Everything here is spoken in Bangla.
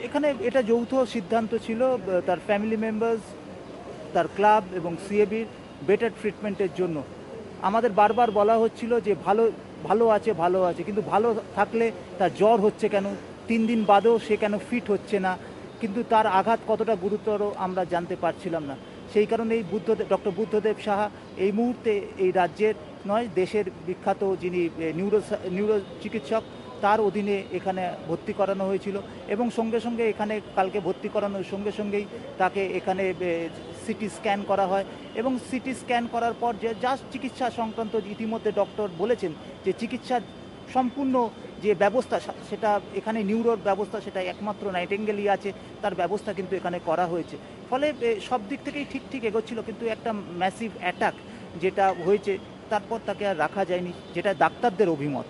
এখানে এটা যৌথ সিদ্ধান্ত ছিল, তার ফ্যামিলি মেম্বার্স, তার ক্লাব এবং সিএবির বেটার ট্রিটমেন্টের জন্য। আমাদের বারবার বলা হচ্ছিল যে ভালো ভালো আছে ভালো আছে, কিন্তু ভালো থাকলে তার জ্বর হচ্ছে কেন, 3 দিন বাদেও সে কেন ফিট হচ্ছে না, কিন্তু তার আঘাত কতটা গুরুতর আমরা জানতে পারছিলাম না। সেই কারণেই ডক্টর বুদ্ধদেব সাহা এই মুহূর্তে এই রাজ্যের নয়, দেশের বিখ্যাত যিনি নিউরো চিকিৎসক, তার অধীনে এখানে ভর্তি করানো হয়েছিল। এবং সঙ্গে সঙ্গে এখানে কালকে ভর্তি করানোর সঙ্গে সঙ্গেই তাকে এখানে সিটি স্ক্যান করা হয়। এবং সিটি স্ক্যান করার পর যা চিকিৎসা সংক্রান্ত ইতিমধ্যে ডক্টর বলেছেন যে চিকিৎসার সম্পূর্ণ যে ব্যবস্থা সেটা এখানে নিউরোর ব্যবস্থা সেটা একমাত্র নাইটিঙ্গেলই আছে, তার ব্যবস্থা কিন্তু এখানে করা হয়েছে। ফলে সব দিক থেকেই ঠিক এগোচ্ছিল, কিন্তু একটা ম্যাসিভ অ্যাটাক যেটা হয়েছে তারপর তাকে আর রাখা যায়নি, যেটা ডাক্তারদের অভিমত।